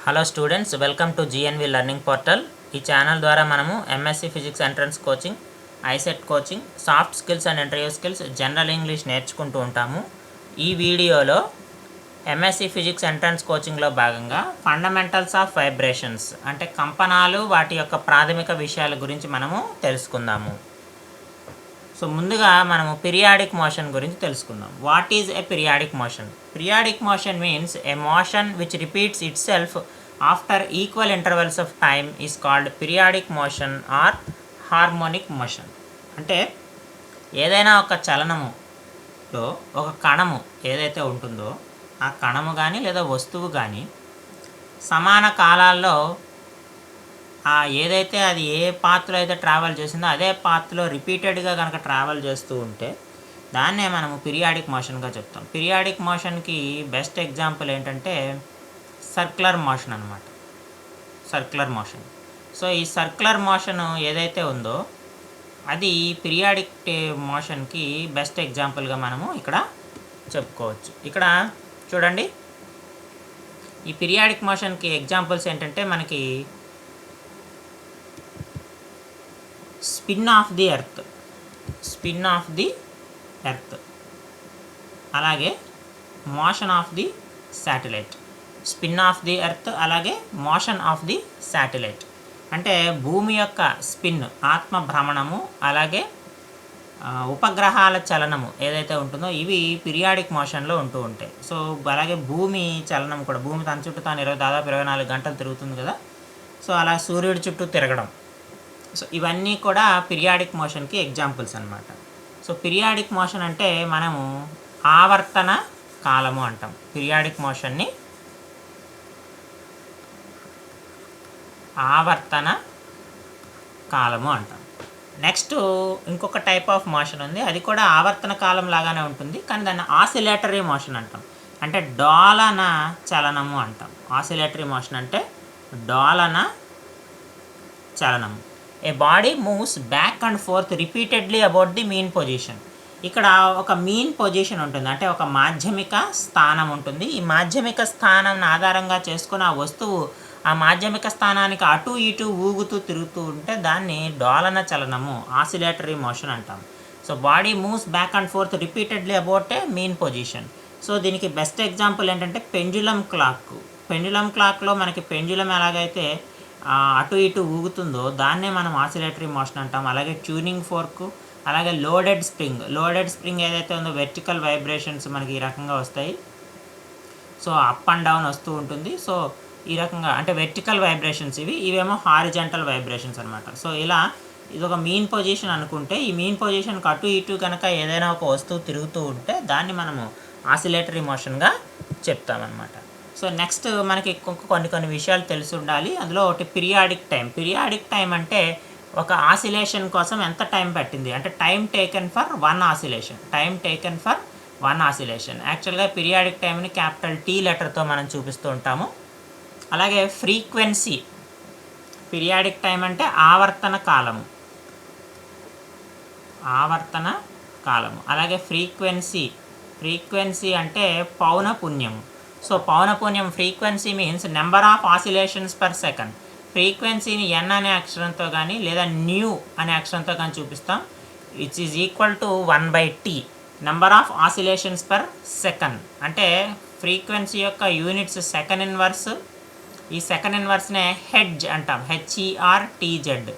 Hello students, welcome to GNV learning portal. ఈ channel ద్వారా మనము MSc physics entrance coaching, ICET coaching, soft skills and interview skills, general English నేర్చుకుంటూ ఉంటాము. ఈ వీడియోలో ఎంఎస్సి ఫిజిక్స్ ఎంట్రన్స్ కోచింగ్లో భాగంగా ఫండమెంటల్స్ ఆఫ్ వైబ్రేషన్స్ అంటే కంపనాలు, వాటి యొక్క ప్రాథమిక విషయాల గురించి మనము తెలుసుకుందాము. సో ముందుగా మనము పీరియాడిక్ మోషన్ గురించి తెలుసుకుందాం. What is a periodic motion? Periodic motion means a motion which repeats it self after equal intervals of time is called periodic motion are harmonic motion. అంటే ఏదైనా ఒక చలనములో ఒక కణము ఏదైతే ఉంటుందో ఆ కణము కానీ లేదా వస్తువు కానీ సమాన కాలాల్లో ఏదైతే అది ఏ పాత్రలో అయితే ట్రావెల్ చేసిందో అదే పాత్రలో రిపీటెడ్గా కనుక ట్రావెల్ చేస్తూ ఉంటే దాన్నే మనము పీరియాడిక్ మోషన్గా చెప్తాం. పీరియాడిక్ మోషన్కి బెస్ట్ ఎగ్జాంపుల్ ఏంటంటే సర్క్యులర్ మోషన్ అన్నమాట. Circular motion. సో ఈ సర్క్యులర్ మోషన్ ఏదైతే ఉందో అది పీరియాడిక్ మోషన్కి బెస్ట్ ఎగ్జాంపుల్గా మనము ఇక్కడ చెప్పుకోవచ్చు. ఇక్కడ చూడండి, ఈ పీరియాడిక్ మోషన్కి ఎగ్జాంపుల్స్ ఏంటంటే మనకి స్పిన్ ఆఫ్ ది ఎర్త్, అలాగే motion of the satellite. Spin off the earth అలాగే మోషన్ ఆఫ్ ది శాటిలైట్ అంటే భూమి యొక్క స్పిన్, ఆత్మ భ్రమణము, అలాగే ఉపగ్రహాల చలనము ఏదైతే ఉంటుందో ఇవి పీరియాడిక్ మోషన్లో ఉంటూ ఉంటాయి. సో అలాగే భూమి చలనం కూడా, భూమి తన చుట్టూ తాను దాదాపు 24 గంటలు తిరుగుతుంది కదా. సో అలా సూర్యుడి చుట్టూ తిరగడం, సో ఇవన్నీ కూడా పీరియాడిక్ మోషన్కి ఎగ్జాంపుల్స్ అన్నమాట. సో పీరియాడిక్ మోషన్ అంటే మనము ఆవర్తన కాలము అంటాం. పీరియాడిక్ మోషన్ని ఆవర్తన కాలము అంటాం. నెక్స్ట్ ఇంకొక టైప్ ఆఫ్ మోషన్ ఉంది, అది కూడా ఆవర్తన కాలం లాగానే ఉంటుంది, కానీ దాన్ని ఆసిలేటరీ మోషన్ అంటాం. అంటే డోలన చలనము అంటాం. ఆసిలేటరీ మోషన్ అంటే డోలన చలనము. A body moves back and forth repeatedly about the mean position. ఇక్కడ ఒక మీన్ పొజిషన్ ఉంటుంది, అంటే ఒక మాధ్యమిక స్థానం ఉంటుంది. ఈ మాధ్యమిక స్థానాన్ని ఆధారంగా చేసుకుని ఆ వస్తువు ఆ మాధ్యమిక స్థానానికి అటు ఇటు ఊగుతూ తిరుగుతూ ఉంటే దాన్ని డోలన చలనము, ఆసిలేటరీ మోషన్ అంటాం. So body moves back and forth repeatedly about a mean position. So దీనికి బెస్ట్ ఎగ్జాంపుల్ ఏంటంటే పెండ్యులం క్లాక్. పెండ్యులం క్లాక్లో మనకి పెండ్యులం ఎలాగైతే అటు ఇటు ఊగుతుందో దాన్నే మనం ఆసిలేటరీ మోషన్ అంటాం. అలాగే ట్యూనింగ్ ఫోర్క్, అలాగే లోడెడ్ స్ప్రింగ్ ఏదైతే ఉందో వెర్టికల్ వైబ్రేషన్స్ మనకి ఈ రకంగా వస్తాయి. సో అప్ అండ్ డౌన్ వస్తూ ఉంటుంది. సో ఈ రకంగా అంటే వెర్టికల్ వైబ్రేషన్స్ ఇవేమో హారిజంటల్ వైబ్రేషన్స్ అనమాట. సో ఇలా ఇది ఒక మీన్ పొజిషన్ అనుకుంటే, ఈ మీన్ పొజిషన్కి అటు ఇటు కనుక ఏదైనా ఒక వస్తువు తిరుగుతూ ఉంటే దాన్ని మనము ఆసిలేటరీ మోషన్గా చెప్తామన్నమాట. సో నెక్స్ట్ మనకి కొన్ని విషయాలు తెలిసి ఉండాలి. అందులో ఒకటి పీరియాడిక్ టైం. పీరియాడిక్ టైం అంటే ఒక ఆసిలేషన్ కోసం ఎంత టైం పట్టింది అంటే time taken for one oscillation. యాక్చువల్గా పీరియాడిక్ టైంని క్యాపిటల్ టీ లెటర్తో మనం చూపిస్తూ ఉంటాము. అలాగే ఫ్రీక్వెన్సీ, పీరియాడిక్ టైం అంటే ఆవర్తన కాలము. అలాగే ఫ్రీక్వెన్సీ అంటే పౌనపున్యము. సో పౌనపున్యం, frequency means number of oscillations per second. ఫ్రీక్వెన్సీని ఎన్ అనే అక్షరంతో కానీ లేదా న్యూ అనే అక్షరంతో కానీ చూపిస్తాం. It's is equal to 1/t, number of oscillations per second. అంటే ఫ్రీక్వెన్సీ యొక్క యూనిట్స్ సెకండ్ ఇన్వర్స్. ఈ సెకండ్ ఇన్వర్స్నే హెడ్జ్ అంటాం, HERTZ.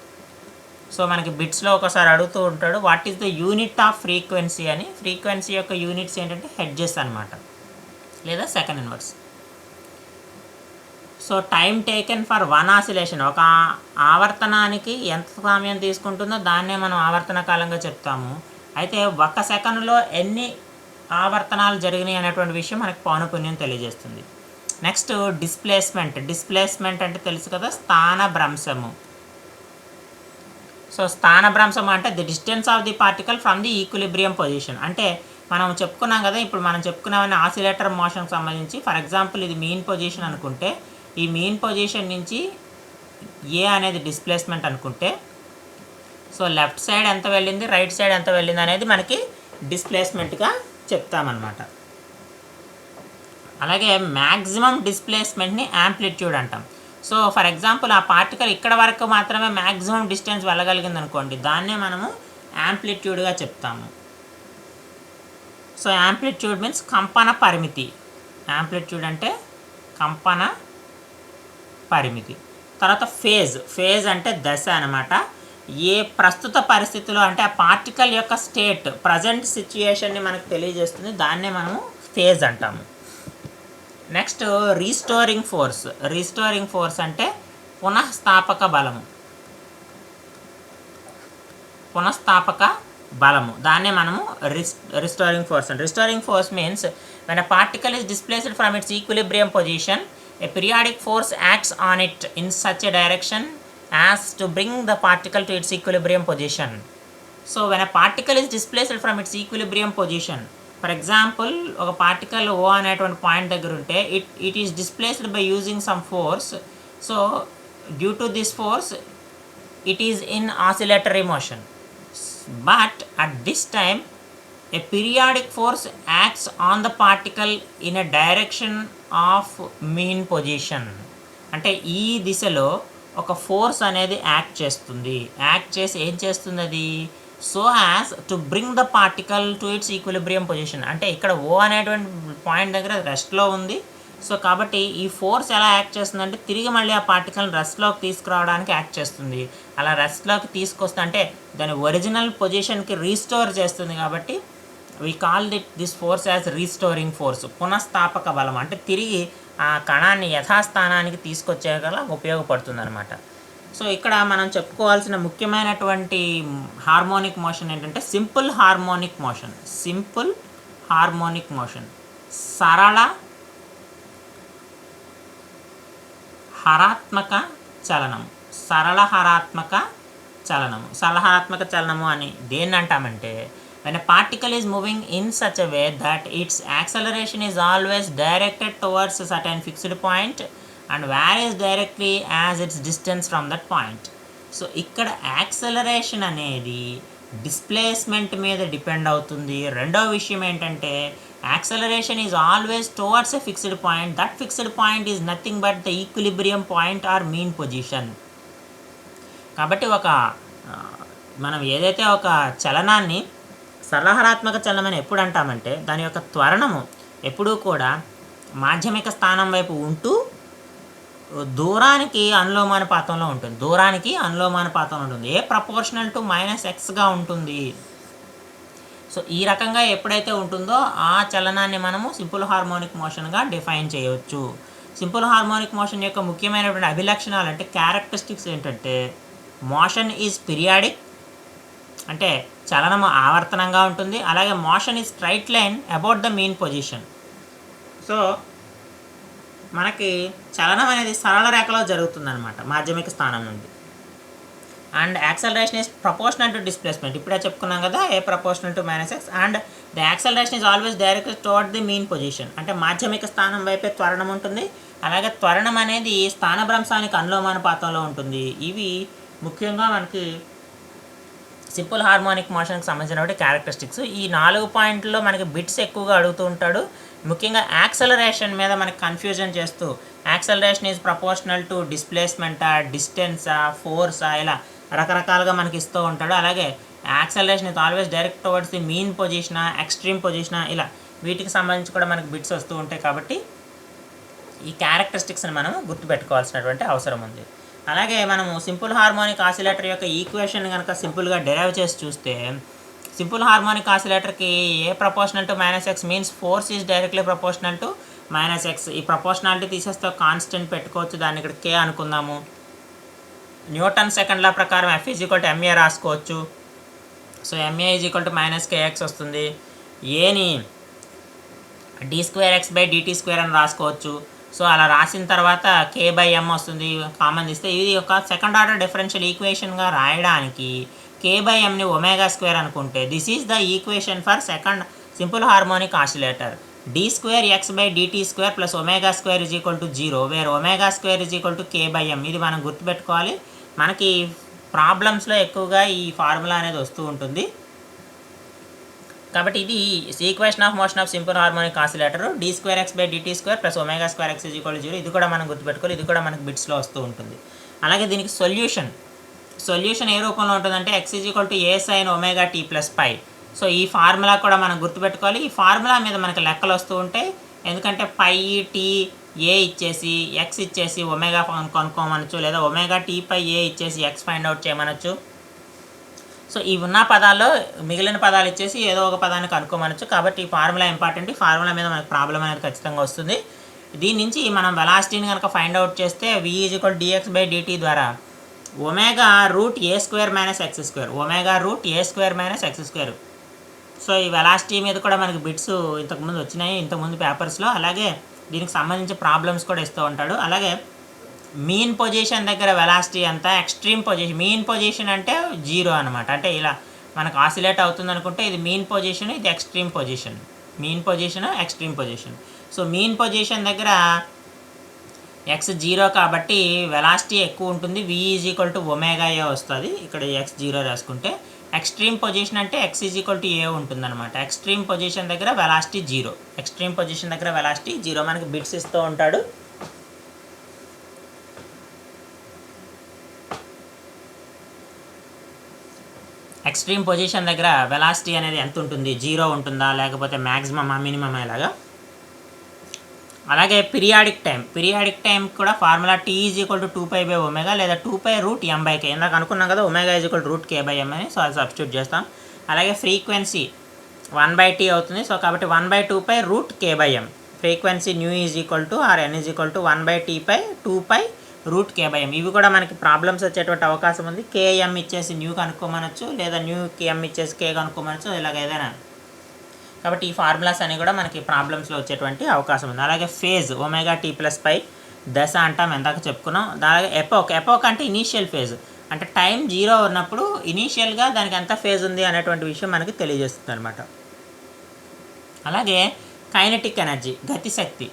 సో మనకి బిట్స్లో ఒకసారి అడుగుతూ ఉంటాడు, what is the unit off frequency అని. ఫ్రీక్వెన్సీ యొక్క యూనిట్స్ ఏంటంటే హెడ్జెస్ అనమాట, లేదా second inverse. So time taken for one oscillation, ఒక ఆవర్తనానికి ఎంత సమయం తీసుకుంటుందో దాన్నే మనం ఆవర్తన కాలంగా చెప్తాము. అయితే 1 సెకండ్లో ఎన్ని ఆవర్తనాలు జరిగినాయి అనేటువంటి విషయం మనకి పౌనపున్యం తెలియజేస్తుంది. నెక్స్ట్ డిస్ప్లేస్మెంట్ అంటే తెలుసు కదా, స్థానభ్రంశము. సో స్థానభ్రంశం అంటే the distance of the particle from the equilibrium position. అంటే మనం చెప్పుకున్నాం కదా, ఇప్పుడు మనం చెప్పుకున్నామని ఆసిలేటర్ మోషన్కి సంబంధించి. ఫర్ ఎగ్జాంపుల్ ఇది మీన్ పొజిషన్ అనుకుంటే, ఈ మీన్ పొజిషన్ నుంచి ఏ అనేది డిస్ప్లేస్మెంట్ అనుకుంటే, సో లెఫ్ట్ సైడ్ ఎంత వెళ్ళింది, రైట్ సైడ్ ఎంత వెళ్ళింది అనేది మనకి డిస్ప్లేస్మెంట్గా చెప్తామన్నమాట. అలాగే మ్యాక్సిమం డిస్ప్లేస్మెంట్ని యాంప్లిట్యూడ్ అంటాం. సో ఫర్ ఎగ్జాంపుల్ ఆ పార్టికల్ ఇక్కడ వరకు మాత్రమే మ్యాక్సిమం డిస్టెన్స్ వెళ్ళగలిగింది అనుకోండి, దాన్నే మనము యాంప్లిట్యూడ్గా చెప్తాము. సో యాంప్లిట్యూడ్ మీన్స్ కంపన పరిమితి. యాంప్లిట్యూడ్ అంటే కంపన పరిమితి. తర్వాత ఫేజ్ అంటే దశ అనమాట. ఏ ప్రస్తుత పరిస్థితిలో అంటే ఆ పార్టికల్ యొక్క స్టేట్ ప్రజెంట్ సిచ్యుయేషన్ని మనకు తెలియజేస్తుంది, దాన్నే మనము ఫేజ్ అంటాము. నెక్స్ట్ రీస్టోరింగ్ ఫోర్స్ అంటే పునఃస్థాపక బలము, దాన్నే మనము రిస్టోరింగ్ ఫోర్స్ అంటే. Restoring force means when a particle is displaced from its equilibrium position, a periodic force acts on it in such a direction as to bring the particle to its equilibrium position. So when a particle is displaced from its equilibrium position, for example ఒక particle O అనేటువంటి point దగ్గర ఉంటే it is displaced by using some force. So due to this force it is in oscillatory motion, but at this time a periodic force acts on the particle in a direction of mean position. అంటే ఈ దిశలో ఒక force అనేది act చేసి ఏం చేస్తుంది అది, so as to bring the particle to it's equilibrium position. అంటే ఇక్కడ ఓ అనేటువంటి పాయింట్ దగ్గర రెస్ట్లో ఉంది. సో కాబట్టి ఈ ఫోర్స్ ఎలా యాక్ట్ చేస్తుందంటే తిరిగి మళ్ళీ ఆ పార్టికల్ని రెస్ట్లోకి తీసుకురావడానికి యాక్ట్ చేస్తుంది. అలా రెస్ట్లోకి తీసుకొస్తే అంటే దాని ఒరిజినల్ పొజిషన్కి రీస్టోర్ చేస్తుంది. కాబట్టి we call this force as restoring force, పునఃస్థాపక బలం. అంటే తిరిగి ఆ కణాన్ని యథాస్థానానికి తీసుకొచ్చేగల ఉపయోగపడుతుంది అనమాట. సో ఇక్కడ మనం చెప్పుకోవాల్సిన ముఖ్యమైనటువంటి హార్మోనిక్ మోషన్ ఏంటంటే సింపుల్ హార్మోనిక్ మోషన్, సరళ హరాత్మక చలనము అని దేన్ని అంటామంటే, when a particle is moving in such a way that its acceleration is always directed towards a certain fixed point and varies directly as its distance from that point. So ఇక్కడ acceleration అనేది displacement మీద depend అవుతుంది. రెండో విషయం ఏంటంటే acceleration is always towards a fixed point. That fixed point is nothing but the equilibrium point or mean position. కాబట్టి మనం ఏదైతే ఒక చలనాన్ని సరళహరాత్మక చలనం అని ఎప్పుడు అంటామంటే దాని యొక్క త్వరణము ఎప్పుడూ కూడా మాధ్యమిక స్థానం వైపు ఉంటూ దూరానికి అనులోమానుపాతంలో ఉంటుంది. ఏ ప్రపోర్షనల్ టు -x ఉంటుంది. సో ఈ రకంగా ఎప్పుడైతే ఉంటుందో ఆ చలనాన్ని మనము సింపుల్ హార్మోనిక్ మోషన్గా డిఫైన్ చేయవచ్చు. సింపుల్ హార్మోనిక్ మోషన్ యొక్క ముఖ్యమైనటువంటి అభిలక్షణాలు అంటే క్యారెక్టరిస్టిక్స్ ఏంటంటే మోషన్ ఈజ్ పీరియాడిక్ అంటే చలనము ఆవర్తనంగా ఉంటుంది. అలాగే motion is straight line about the mean position. So మనకి చలనం అనేది సరళ రేఖలో జరుగుతుందన్నమాట మాధ్యమిక స్థానం నుండి. And acceleration is proportional to displacement. ఇప్పుడే చెప్పుకున్నాం కదా, a proportional to -x. And the acceleration is always directed toward the mean position. అంటే మాధ్యమిక స్థానం వైపే త్వరణం ఉంటుంది. అలాగే త్వరణం అనేది స్థానభ్రంశానికి అనులోమానుపాతంలో ఉంటుంది. ఇవి ముఖ్యంగా మనకి సింపుల్ హార్మోనిక్ మోషన్కి సంబంధించినటువంటి క్యారెక్టరిస్టిక్స్. ఈ 4 పాయింట్లలో మనకి బిట్స్ ఎక్కువగా అడుగుతూ ఉంటాడు. ముఖ్యంగా యాక్సలరేషన్ మీద మనకి కన్ఫ్యూజన్ చేస్తూ యాక్సలరేషన్ ఈజ్ ప్రపోర్షనల్ టు డిస్ప్లేస్మెంటా, డిస్టెన్సా, ఫోర్సా, ఇలా రకరకాలుగా మనకి ఇస్తూ ఉంటాడు. అలాగే acceleration is always direct towards the mean పొజిషనా, ఎక్స్ట్రీమ్ పొజిషనా, ఇలా వీటికి సంబంధించి కూడా మనకి బిట్స్ వస్తూ ఉంటాయి. కాబట్టి ఈ క్యారెక్టరిస్టిక్స్ని మనం గుర్తుపెట్టుకోవాల్సినటువంటి అవసరం ఉంది. అలాగే మనము సింపుల్ హార్మోనిక్ ఆసిలేటర్ యొక్క ఈక్వేషన్ కనుక సింపుల్గా డెరైవ్ చేసి చూస్తే సింపుల్ హార్మోనిక్ ఆసిలేటర్కి a proportional to -x means force is directly proportional to -x. ఈ ప్రపోర్షనాలిటీ తీసేస్తే కాన్స్టెంట్ పెట్టుకోవచ్చు, దాన్ని ఇక్కడ k అనుకుందాము. న్యూటన్ సెకండ్ లా ప్రకారం F = ma రాసుకోవచ్చు. సో ma = -kx వస్తుంది. ఏని d2x/dt² అని రాసుకోవచ్చు. సో అలా రాసిన తర్వాత k/m వస్తుంది, కామన్ తీస్తే. ఇది ఒక సెకండ్ ఆర్డర్ డిఫరెన్షియల్ ఈక్వేషన్గా రాయడానికి k/mని ω² అనుకుంటే this is the equation for second simple harmonic oscillator. d2x/dt² + ω² 0 where ω² k/m. ఇది మనం గుర్తుపెట్టుకోవాలి. మనకి ప్రాబ్లమ్స్లో ఎక్కువగా ఈ ఫార్ములా అనేది వస్తూ ఉంటుంది. కాబట్టి ఇది equation of motion of simple harmonic oscillator d2x/dt² plus ω2x = 0. ఇది కూడా మనం గుర్తుపెట్టుకోవాలి. ఇది కూడా మనకు బిట్స్లో వస్తూ ఉంటుంది. అలాగే దీనికి సొల్యూషన్ ఏ రూపంలో ఉంటుందంటే x = a sin ωt + π. So ఈ ఫార్ములా కూడా మనం గుర్తుపెట్టుకోవాలి. ఈ ఫార్ములా మీద మనకు లెక్కలు వస్తూ ఉంటాయి. ఎందుకంటే పై టీ ఏ ఇచ్చేసి ఎక్స్ ఇచ్చేసి ఒమేగా కనుక్కోమనొచ్చు, లేదా ఒమేగా టీ పై ఏ ఇచ్చేసి ఎక్స్ ఫైండ్ అవుట్ చేయమనొచ్చు. సో ఈ ఉన్న పదాల్లో మిగిలిన పదాలు ఇచ్చేసి ఏదో ఒక పదాన్ని కనుక్కోమనొచ్చు. కాబట్టి ఈ ఫార్ములా ఇంపార్టెంట్. ఈ ఫార్ములా మీద మనకు ప్రాబ్లం అనేది ఖచ్చితంగా వస్తుంది. దీని నుంచి మనం వెలాసిటీని కనుక ఫైండ్ అవుట్ చేస్తే v = dx/dt ద్వారా ω√a² - x², ω√a² - x². So ఈ వెలాసిటీ మీద కూడా మనకి బిట్స్ ఇంతకుముందు వచ్చినాయి, ఇంతకుముందు పేపర్స్లో. అలాగే దీనికి సంబంధించి ప్రాబ్లమ్స్ కూడా ఇస్తూ ఉంటాడు. అలాగే మీన్ పొజిషన్ దగ్గర వెలాసిటీ అంతా, ఎక్స్ట్రీమ్ పొజిషన్, మీన్ పొజిషన్ అంటే 0 అనమాట. అంటే ఇలా మనకు ఆసిలేట్ అవుతుంది అనుకుంటే ఇది మీన్ పొజిషన్, ఇది extreme position. Mean position, extreme position. So mean position దగ్గర x 0 కాబట్టి వెలాసిటీ ఎక్కువ ఉంటుంది, v = ωa వస్తుంది. ఇక్కడ x 0 రాసుకుంటే ఎక్స్ట్రీమ్ పొజిషన్ అంటే x = a ఉంటుంది అనమాట. ఎక్స్ట్రీమ్ పొజిషన్ దగ్గర వెలాసిటీ 0, ఎక్స్ట్రీమ్ పొజిషన్ దగ్గర వెలాసిటీ 0 మనకి బిట్స్ ఇస్తూ ఉంటాడు. ఎక్స్ట్రీమ్ పొజిషన్ దగ్గర వెలాసిటీ అనేది ఎంత ఉంటుంది, 0 ఉంటుందా లేకపోతే మ్యాక్సిమమా మినిమమా ఇలాగా. అలాగే పీరియాడిక్ టైం కూడా ఫార్ములా t = 2π/ω లేదా 2π√m/k. ఇందాక అనుకున్నాం కదా ω = √k/m అని. సో అది సబ్స్టిట్యూట్ చేస్తాం. అలాగే ఫ్రీక్వెన్సీ 1/t అవుతుంది. సో కాబట్టి 1/2π√k/m. Frequency ν n 1/t/2π√k/m. ఇవి కూడా మనకి ప్రాబ్లమ్స్ వచ్చేటువంటి అవకాశం ఉంది. km ఇచ్చేసి న్యూ కనుక్కోమనొచ్చు, లేదా km ఇచ్చేసి k కనుక్కోమనొచ్చు, ఇలాగ ఏదైనా. కాబట్టి ఈ ఫార్ములాస్ అన్నీ కూడా మనకి ప్రాబ్లమ్స్లో వచ్చేటువంటి అవకాశం ఉంది. అలాగే ఫేజ్ ωt + π దశ అంటాం, ఎందాక చెప్పుకున్నాం. అలాగే ఎపోక్ అంటే ఇనీషియల్ ఫేజ్, అంటే టైం 0 ఉన్నప్పుడు ఇనీషియల్గా దానికి ఎంత ఫేజ్ ఉంది అనేటువంటి విషయం మనకి తెలియజేస్తుంది అనమాట. అలాగే కైనెటిక్ ఎనర్జీ, గతిశక్తి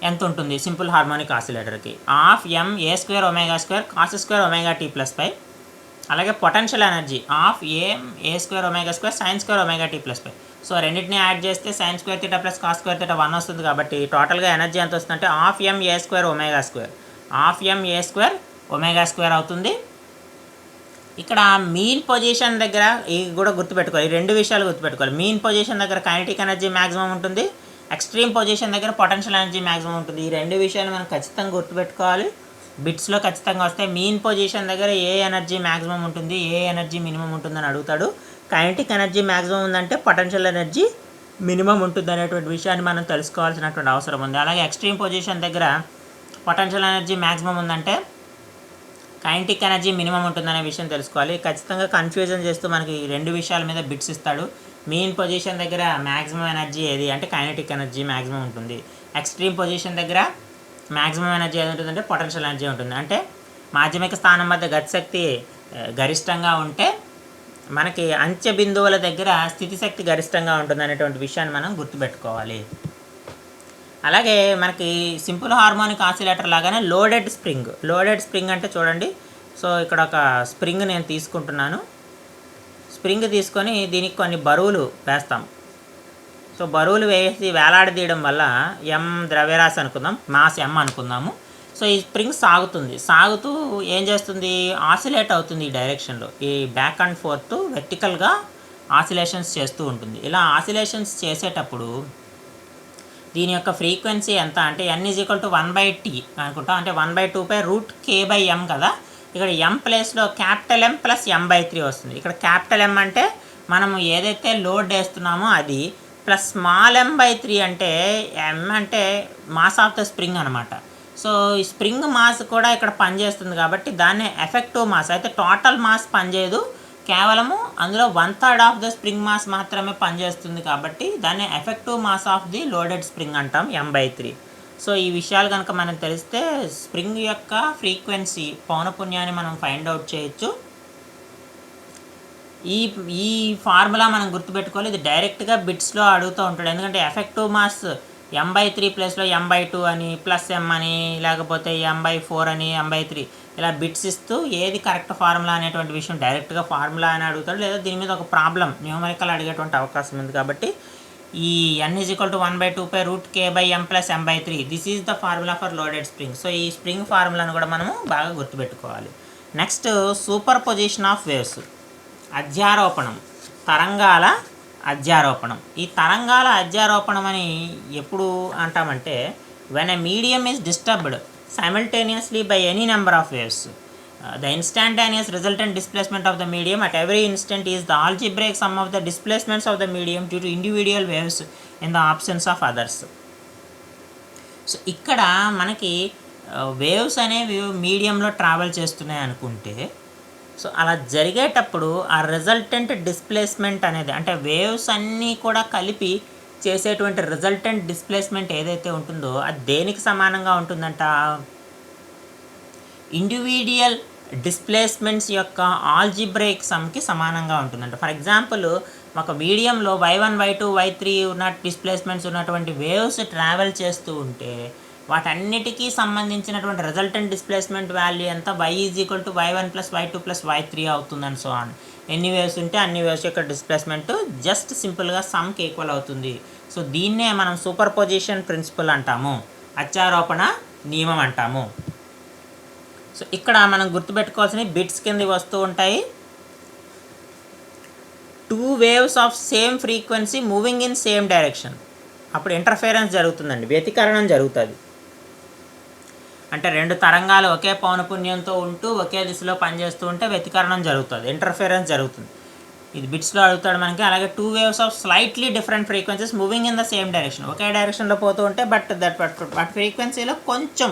ఎంత ఉంటుంది simple harmonic ఆసిలేటర్కి, ½ ma² cos² ωt + π. అలాగే potential energy a² ω² sin² ωt + π. So రెండింటిని యాడ్ చేస్తే sin² θ + cos² θ 1 వస్తుంది. కాబట్టి టోటల్గా ఎనర్జీ ఎంత వస్తుందంటే ½ ma² అవుతుంది. ఇక్కడ మీన్ పొజిషన్ దగ్గర ఇవి కూడా గుర్తుపెట్టుకోవాలి, ఈ రెండు విషయాలు గుర్తుపెట్టుకోవాలి. మీన్ పొజిషన్ దగ్గర కైనెటిక్ ఎనర్జీ మ్యాక్సిమం ఉంటుంది, ఎక్స్ట్రీమ్ పొజిషన్ దగ్గర పొటెన్షియల్ ఎనర్జీ మ్యాక్సిమం ఉంటుంది. ఈ రెండు విషయాలు మనం ఖచ్చితంగా గుర్తుపెట్టుకోవాలి. బిట్స్లో ఖచ్చితంగా వస్తాయి. మీన్ పొజిషన్ దగ్గర ఏ ఎనర్జీ మ్యాక్సిమం ఉంటుంది, ఏ ఎనర్జీ మినిమం ఉంటుందని అడుగుతాడు. కైనెటిక్ ఎనర్జీ మ్యాక్సిమం ఉందంటే పొటెన్షియల్ ఎనర్జీ మినిమం ఉంటుంది అనేటువంటి విషయాన్ని మనం తెలుసుకోవాల్సినటువంటి అవసరం ఉంది. అలాగే ఎక్స్ట్రీమ్ పొజిషన్ దగ్గర పొటెన్షియల్ ఎనర్జీ మ్యాక్సిమం ఉందంటే కైనెటిక్ ఎనర్జీ మినిమం ఉంటుందనే విషయం తెలుసుకోవాలి. ఖచ్చితంగా కన్ఫ్యూజన్ చేస్తూ మనకి రెండు విషయాల మీద బిట్స్ ఇస్తాడు. మీన్ పొజిషన్ దగ్గర మ్యాక్సిమం ఎనర్జీ ఏది అంటే కైనెటిక్ ఎనర్జీ మ్యాక్సిమం ఉంటుంది. ఎక్స్ట్రీమ్ పొజిషన్ దగ్గర మ్యాక్సిమం ఎనర్జీ ఏది ఉంటుందంటే పొటెన్షియల్ ఎనర్జీ ఉంటుంది. అంటే మాధ్యమిక స్థానం వద్ద గతిశక్తి గరిష్టంగా ఉంటే మనకి అంత్య బిందువుల దగ్గర స్థితిశక్తి గరిష్టంగా ఉంటుంది అనేటువంటి విషయాన్ని మనం గుర్తుపెట్టుకోవాలి. అలాగే మనకి సింపుల్ హార్మోనిక్ ఆసిలేటర్ లాగానే లోడెడ్ స్ప్రింగ్ అంటే చూడండి. సో ఇక్కడ ఒక స్ప్రింగ్ నేను తీసుకుంటున్నాను. స్ప్రింగ్ తీసుకొని దీనికి కొన్ని బరువులు వేస్తాం. సో బరువులు వేసి వేలాడదీయడం వల్ల ద్రవ్యరాశి అనుకుందాం, మాస్ అనుకుందాము. సో ఈ స్ప్రింగ్ సాగుతూ ఏం చేస్తుంది, ఆసిలేట్ అవుతుంది ఈ డైరెక్షన్లో. ఈ బ్యాక్ అండ్ ఫోర్త్ వెర్టికల్గా ఆసిలేషన్స్ చేస్తూ ఉంటుంది. ఇలా ఆసిలేషన్స్ చేసేటప్పుడు దీని యొక్క ఫ్రీక్వెన్సీ ఎంత అంటే n = 1/t అనుకుంటాం. అంటే 1/2π√k/m కదా. ఇక్కడ m ప్లేస్లో M + m/3 వస్తుంది. ఇక్కడ M అంటే మనం ఏదైతే లోడ్ వేస్తున్నామో అది, ప్లస్ స్మాల్ m/3 అంటే m అంటే మాస్ ఆఫ్ ద స్ప్రింగ్ అనమాట. సో ఈ స్ప్రింగ్ మాస్ కూడా ఇక్కడ పనిచేస్తుంది కాబట్టి దాన్ని ఎఫెక్టివ్ మాస్, అయితే టోటల్ మాస్ పనిచేయదు, కేవలము అందులో 1/3 ఆఫ్ ద స్ప్రింగ్ మాస్ మాత్రమే పనిచేస్తుంది. కాబట్టి దాన్ని effective mass of the loaded spring అంటాం, m/3. సో ఈ విషయాలు కనుక మనం తెలిస్తే స్ప్రింగ్ యొక్క ఫ్రీక్వెన్సీ పౌనపున్యాన్ని మనం ఫైండ్ అవుట్ చేయొచ్చు. ఈ ఫార్ములా మనం గుర్తుపెట్టుకోవాలి. ఇది డైరెక్ట్గా బిట్స్లో అడుగుతూ ఉంటాడు. ఎందుకంటే ఎఫెక్టివ్ మాస్ m/3 ప్లేస్లో m/2 అని, ప్లస్ m అని, లేకపోతే m/4 అని, m/3 ఇలా బిట్స్ ఇస్తూ ఏది కరెక్ట్ ఫార్ములా అనేటువంటి విషయం డైరెక్ట్గా ఫార్ములా అని అడుగుతాడు, లేదా దీని మీద ఒక ప్రాబ్లం న్యూమరికల్ అడిగేటువంటి అవకాశం ఉంది. కాబట్టి ఈ n = 1/2π√k/m + m/3 this is the formula for loaded spring. So ఈ స్ప్రింగ్ ఫార్ములాను కూడా మనము బాగా గుర్తుపెట్టుకోవాలి. Next superposition of waves, అధ్యారోపణం, తరంగాల అధ్యారోపణం. ఈ తరంగాల అధ్యారోపణం అని ఎప్పుడు అంటామంటే when a medium is disturbed simultaneously by any number of waves, the instantaneous resultant displacement of the medium at every instant is the algebraic sum of the displacements of the medium due to individual waves in the absence of others. So ఇక్కడ మనకి waves అనేవి మీడియంలో travel చేస్తున్నాయి అనుకుంటే, so అలా జరిగేటప్పుడు ఆ resultant displacement అనేది, అంటే వేవ్స్ అన్నీ కూడా కలిపి చేసేటువంటి రిజల్టెంట్ డిస్ప్లేస్మెంట్ ఏదైతే ఉంటుందో అది దేనికి సమానంగా ఉంటుందంట, ఇండివిడ్యువల్ డిస్ప్లేస్మెంట్స్ యొక్క ఆల్జిబ్రైక్ సమ్కి సమానంగా ఉంటుందంట. ఫర్ ఎగ్జాంపుల్ ఒక మీడియంలో y1, y2, y3 ఉన్న డిస్ప్లేస్మెంట్స్ ఉన్నటువంటి వేవ్స్ ట్రావెల్ చేస్తూ ఉంటే వాటన్నిటికీ సంబంధించినటువంటి రిజల్టెంట్ డిస్ప్లేస్మెంట్ వాల్యూ ఎంత, y = y1 + y2 + y3 అవుతుందని. సో అని ఎన్ని వేవ్స్ ఉంటే అన్ని వేవ్స్ యొక్క డిస్ప్లేస్మెంట్ జస్ట్ సింపుల్గా సమ్కి ఈక్వల్ అవుతుంది. సో దీన్నే మనం సూపర్ పొజిషన్ ప్రిన్సిపల్ అంటాము, అత్యారోపణ నియమం అంటాము. సో ఇక్కడ మనం గుర్తుపెట్టుకోవాల్సిన బిట్స్ కింద వస్తూ ఉంటాయి. 2 waves of same frequency moving in same direction, అప్పుడు ఇంటర్ఫిరెన్స్ జరుగుతుందండి, వ్యతికరణం జరుగుతుంది. అంటే 2 తరంగాలు ఒకే పౌనపున్యంతో ఉంటూ ఒకే దిశలో పనిచేస్తూ ఉంటే వ్యతికరణం జరుగుతుంది, ఇంటర్ఫిరెన్స్ జరుగుతుంది. ఇది బిట్స్లో అడుగుతాడు మనకి. అలాగే 2 waves of slightly different frequencies moving in the same direction, ఒకే డైరెక్షన్లో పోతూ ఉంటే బట్ ఫ్రీక్వెన్సీలో కొంచెం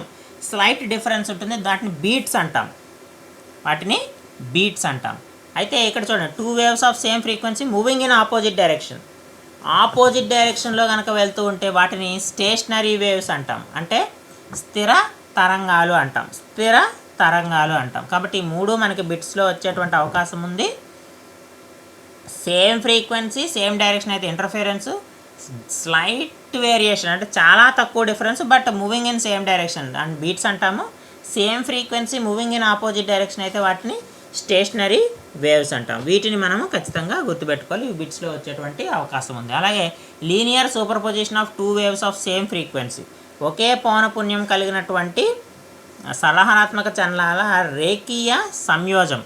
స్లైట్ డిఫరెన్స్ ఉంటుంది, వాటిని బీట్స్ అంటాం. అయితే ఇక్కడ చూడండి, 2 waves of same frequency moving in opposite డైరెక్షన్లో కనుక వెళ్తూ ఉంటే వాటిని స్టేషనరీ వేవ్స్ అంటాం, అంటే స్థిర తరంగాలు అంటాం. కాబట్టి ఈ 3 మనకి బిట్స్లో వచ్చేటువంటి అవకాశం ఉంది. సేమ్ ఫ్రీక్వెన్సీ సేమ్ డైరెక్షన్ అయితే ఇంటర్ఫిరెన్స్, స్లైట్ వేరియేషన్ అంటే చాలా తక్కువ difference but moving in same direction and beats అంటాము. Same frequency moving in opposite direction అయితే వాటిని స్టేషనరీ వేవ్స్ అంటాం. వీటిని మనము ఖచ్చితంగా గుర్తుపెట్టుకోవాలి, ఈ బిట్స్లో వచ్చేటువంటి అవకాశం ఉంది. అలాగే linear superposition of 2 waves of same frequency, ఒకే పౌనపున్యం కలిగినటువంటి సలహానాత్మక చలనాల రేఖీయ సంయోజనం.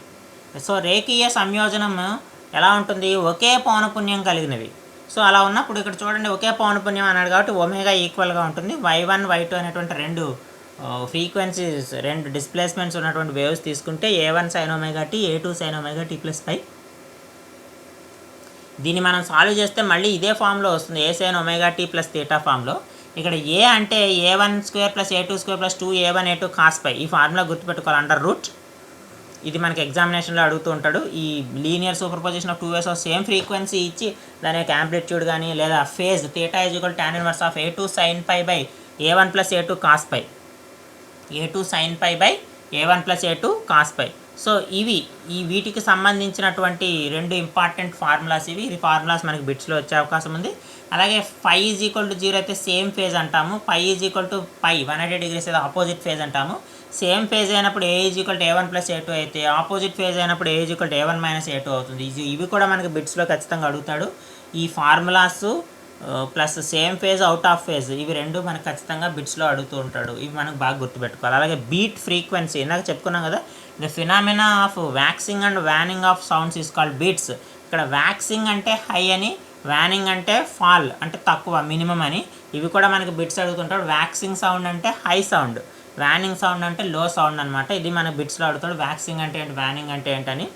సో రేఖీయ సంయోజనం ఎలా ఉంటుంది, ఒకే పౌనపున్యం కలిగినవి. సో అలా ఉన్నప్పుడు ఇక్కడ చూడండి, ఒకే పౌనపున్యం అన్నాడు కాబట్టి ఒమేగా ఈక్వల్గా ఉంటుంది. y1, y2 అనేటువంటి 2 ఫ్రీక్వెన్సీస్, 2 డిస్ప్లేస్మెంట్స్ ఉన్నటువంటి వేవ్స్ తీసుకుంటే a1 sin ωt, a2 sin ωt + π. దీన్ని మనం సాల్వ్ చేస్తే మళ్ళీ ఇదే ఫామ్లో వస్తుంది, a sin ωt + θ ఫామ్లో. ఇక్కడ a అంటే a1² + a2² + 2a1 a2 cos π. ఈ ఫార్ములా గుర్తుపెట్టుకోవాలి, అండర్ రూట్. ఇది మనకి ఎగ్జామినేషన్లో అడుగుతూ ఉంటాడు. ఈ linear superposition of 2 waves of same frequency ఇచ్చి దాని యొక్క యాంప్లిట్యూడ్ కానీ లేదా phase θ = tan inverse of a2 sin π / a1 + a2 cos π, a2 sin π / a1 + a2 cos π. So వీటికి సంబంధించినటువంటి 2 ఇంపార్టెంట్ ఫార్ములాస్ ఇవి. ఈ ఫార్ములాస్ మనకి బిట్స్లో వచ్చే అవకాశం ఉంది. అలాగే φ = 0 అయితే సేమ్ ఫేజ్ అంటాము, π = π 180 degrees అయితే ఆపోజిట్ ఫేజ్ అంటాము. సేమ్ ఫేజ్ అయినప్పుడు a = a1 + a2 అయితే ఆపోజిట్ ఫేజ్ అయినప్పుడు a = a1 - a2 అవుతుంది. ఇవి కూడా మనకి బిట్స్లో ఖచ్చితంగా అడుగుతాడు. ఈ formulas plus same phase, out of phase, ఇవి 2 మనకు ఖచ్చితంగా బిట్స్లో అడుగుతూ ఉంటాడు. ఇవి మనకు బాగా గుర్తుపెట్టుకోవాలి. అలాగే బీట్ ఫ్రీక్వెన్సీ ఇందాక చెప్పుకున్నాం కదా, the phenomena of waxing and waning of sounds is called beats. ఇక్కడ వ్యాక్సింగ్ అంటే హై అని, వ్యానింగ్ అంటే ఫాల్ అంటే తక్కువ, మినిమం అని. ఇవి కూడా మనకి బిట్స్ అడుగుతుంటాడు. వ్యాక్సింగ్ సౌండ్ అంటే హై సౌండ్, వ్యానింగ్ సౌండ్ అంటే లో సౌండ్ అనమాట. ఇది మన బిట్స్లో అడుగుతాడు, వ్యాక్సింగ్ అంటే ఏంటి, వ్యానింగ్ అంటే ఏంటని.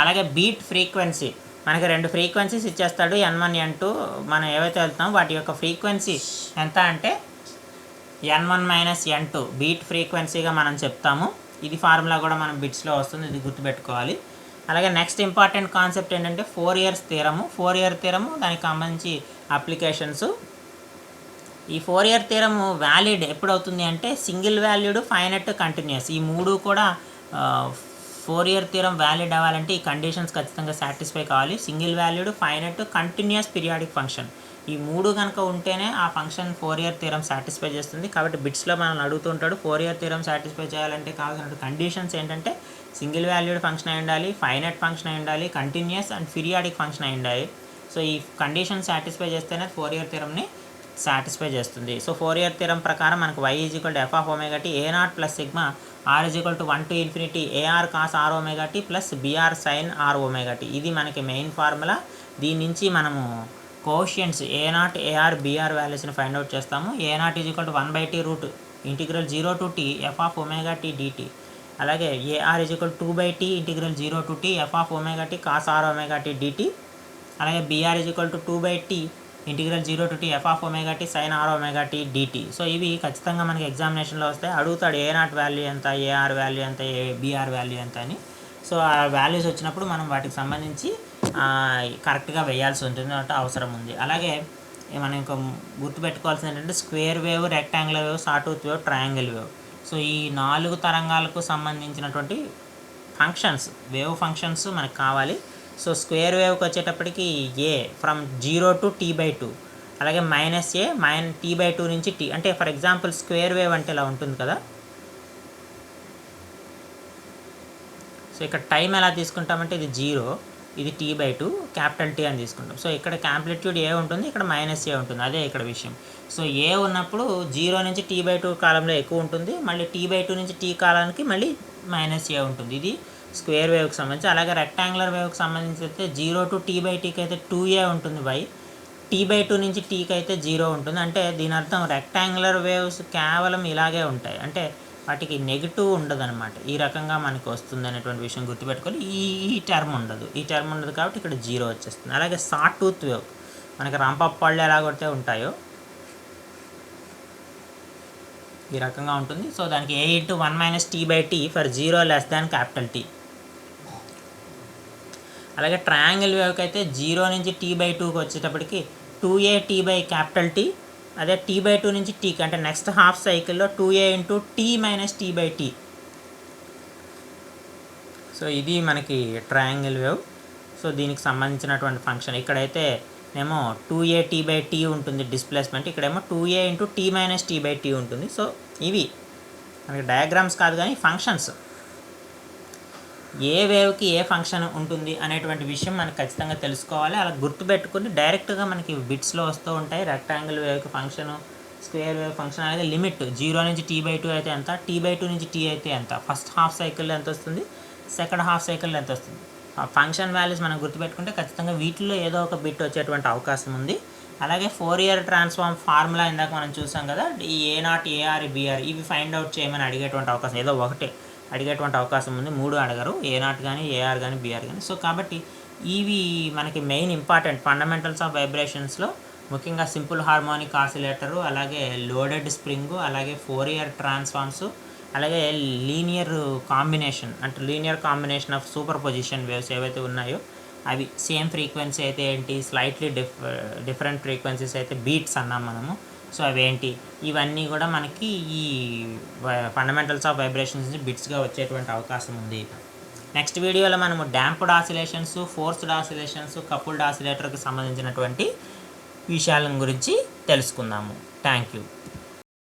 అలాగే బీట్ ఫ్రీక్వెన్సీ, మనకి 2 ఫ్రీక్వెన్సీస్ ఇచ్చేస్తాడు, n1 n2. మనం ఏవైతే వెళ్తామో వాటి యొక్క ఫ్రీక్వెన్సీ ఎంత అంటే n1 - n2 బీట్ ఫ్రీక్వెన్సీగా మనం చెప్తాము. ఇది ఫార్ములా కూడా మనం బిట్స్లో వస్తుంది, ఇది గుర్తుపెట్టుకోవాలి. అలాగే నెక్స్ట్ ఇంపార్టెంట్ కాన్సెప్ట్ ఏంటంటే ఫోరియర్ థియరము, దానికి సంబంధించి అప్లికేషన్స్. ఈ ఫోరియర్ థియరము వ్యాలిడ్ ఎప్పుడవుతుంది అంటే సింగిల్ వాల్యూడ్, ఫైనైట్, కంటిన్యూస్. ఈ 3 కూడా ఫోరియర్ థియరం వ్యాలిడ్ అవ్వాలంటే ఈ కండిషన్స్ ఖచ్చితంగా సాటిస్ఫై కావాలి. Single valued, finite, continuous periodic function. ఈ 3 కనుక ఉంటేనే ఆ ఫంక్షన్ ఫోరియర్ థియరం సాటిస్ఫై చేస్తుంది. కాబట్టి బిట్స్లో మనల్ని అడుగుతుంటాడు ఫోరియర్ థియరం సాటిస్ఫై చేయాలంటే కావాల్సిన కండిషన్స్ ఏంటంటే సింగిల్ వాల్యూడ్ ఫంక్షన్ అయి ఉండాలి, ఫైనైట్ ఫంక్షన్ అయి ఉండాలి, కంటిన్యూస్ అండ్ పీరియాడిక్ ఫంక్షన్ అయి ఉండాలి. సో ఈ కండిషన్ సాటిస్ఫై చేస్తేనే ఫోరియర్ థియరంని సాటిస్ఫై చేస్తుంది. సో ఫోరియర్ థియరం ప్రకారం మనకు y = f of omega t a0 + sigma r = 1 to infinity ar cos r omega t plus br sin r omega t. ఇది మనకి main formula. దీని నుంచి మనము కోషియంట్స్ a0 ar br వాల్యూస్ని find out చేస్తాము. a0 = 1/t root integral 0 to t f of omega t dt. అలాగే ar = 2/t integral 0 to t f of omega t cos r omega t dt. అలాగే br = 2/t integral 0 to t f of omega t sin r omega t dt. So ఇవి ఖచ్చితంగా మనకి ఎగ్జామినేషన్లో వస్తాయి. అడుగుతాడు a0 value ఎంత, ar value ఎంత, br value ఎంత అని. సో ఆ వాల్యూస్ వచ్చినప్పుడు మనం వాటికి సంబంధించి కరెక్ట్గా వేయాల్సి ఉంటుంది అంటే అవసరం ఉంది. అలాగే మనం ఇంకా గుర్తుపెట్టుకోవాల్సింది ఏంటంటే square wave, rectangular wave, sawtooth wave, triangle wave. So ఈ 4 తరంగాలకు సంబంధించినటువంటి ఫంక్షన్స్, వేవ్ ఫంక్షన్స్ మనకు కావాలి. సో స్క్వేర్ వేవ్కి వచ్చేటప్పటికి a ఫ్రమ్ 0 to t/2, అలాగే -a t/2 నుంచి t. అంటే ఫర్ ఎగ్జాంపుల్ స్క్వేర్ వేవ్ అంటే ఇలా ఉంటుంది కదా. సో ఇక్కడ టైం ఎలా తీసుకుంటామంటే ఇది 0, ఇది t/2, క్యాపిటల్ T అని తీసుకుంటాం. సో ఇక్కడ యాంప్లిట్యూడ్ a ఉంటుంది, ఇక్కడ -a ఉంటుంది. అదే ఇక్కడ విషయం. సో a ఉన్నప్పుడు 0 నుంచి t/2 కాలంలో ఎక్కువ ఉంటుంది, మళ్ళీ t/2 నుంచి t కాలానికి మళ్ళీ -a ఉంటుంది. ఇది స్క్వేర్ వేవ్కి సంబంధించి. అలాగే రెక్టాంగులర్ వేవ్కి సంబంధించి అయితే 0 to t/tకి అయితే 2a ఉంటుంది y, t/2 నుంచి tకి అయితే 0 ఉంటుంది. అంటే దీని అర్థం రెక్టాంగులర్ వేవ్స్ కేవలం ఇలాగే ఉంటాయి, అంటే వాటికి నెగిటివ్ ఉండదు అనమాట. ఈ రకంగా మనకు వస్తుంది అనేటువంటి విషయం గుర్తుపెట్టుకోవాలి. ఈ టర్మ్ ఉండదు, కాబట్టి ఇక్కడ 0 వచ్చేస్తుంది. అలాగే సాట్ టూత్ వేవ్ మనకి రంపప్ పళ్ళు ఎలాగొడితే ఉంటాయో ఈ రకంగా ఉంటుంది. సో దానికి a × 1 - t/t for 0 less than capital T. అలాగే ట్రయాంగిల్ వేవ్కి అయితే 0 నుంచి t/2కి వచ్చేటప్పటికి 2a t/క్యాపిటల్ T. అదే t/2 నుంచి tకి అంటే నెక్స్ట్ హాఫ్ సైకిల్లో 2a × t - t/t. సో ఇది మనకి ట్రయాంగిల్ వేవ్. సో దీనికి సంబంధించినటువంటి ఫంక్షన్ ఇక్కడైతే ఏమో 2a t/t ఉంటుంది డిస్ప్లేస్మెంట్, ఇక్కడేమో 2a × t - t/t ఉంటుంది. సో ఇవి మనకి డయాగ్రామ్స్ కాదు కానీ ఫంక్షన్స్, ఏ వేవ్కి ఏ ఫంక్షన్ ఉంటుంది అనేటువంటి విషయం మనకు ఖచ్చితంగా తెలుసుకోవాలి. అలా గుర్తుపెట్టుకుని డైరెక్ట్గా మనకి బిట్స్లో వస్తూ ఉంటాయి. రెక్టాంగిల్ వేవ్కి ఫంక్షను, స్క్వేర్ వేవ్ ఫంక్షన్ అనేది లిమిట్ 0 నుంచి t/2 అయితే ఎంత, t/2 నుంచి t అయితే ఎంత, ఫస్ట్ హాఫ్ సైకిల్లో ఎంత వస్తుంది, సెకండ్ హాఫ్ సైకిల్లో ఎంత వస్తుంది. ఆ ఫంక్షన్ వాల్యూస్ మనం గుర్తుపెట్టుకుంటే ఖచ్చితంగా వీటిల్లో ఏదో ఒక బిట్ వచ్చేటువంటి అవకాశం ఉంది. అలాగే ఫోరియర్ ట్రాన్స్ఫార్మ్ ఫార్ములా ఇందాక మనం చూసాం కదా, ఈ a0 ar br ఇవి ఫైండ్ అవుట్ చేయమని అడిగేటువంటి అవకాశం, ఏదో ఒకటే అడిగేటువంటి అవకాశం ఉంది. 3 అడగరు, a0 కానీ ar కానీ br కానీ. సో కాబట్టి ఇవి మనకి మెయిన్ ఇంపార్టెంట్ ఫండమెంటల్స్ ఆఫ్ వైబ్రేషన్స్లో, ముఖ్యంగా సింపుల్ హార్మోనిక్ ఆసిలేటరు, అలాగే లోడెడ్ స్ప్రింగు, అలాగే ఫోరియర్ ట్రాన్స్ఫార్మ్స్, అలాగే లీనియర్ కాంబినేషన్ అంటే linear combination of super position waves ఏవైతే ఉన్నాయో అవి సేమ్ ఫ్రీక్వెన్సీ అయితే ఏంటి, స్లైట్లీ డిఫరెంట్ ఫ్రీక్వెన్సీస్ అయితే బీట్స్ అన్నాం మనము. సో అవేంటి, ఇవన్నీ కూడా మనకి ఈ ఫండమెంటల్స్ ఆఫ్ వైబ్రేషన్స్ బిట్స్గా వచ్చేటువంటి అవకాశం ఉంది. నెక్స్ట్ వీడియోలో మనము damped oscillations, forced oscillations, coupled ఆసిలేటర్కి సంబంధించినటువంటి విషయాల గురించి తెలుసుకుందాము. Thank you.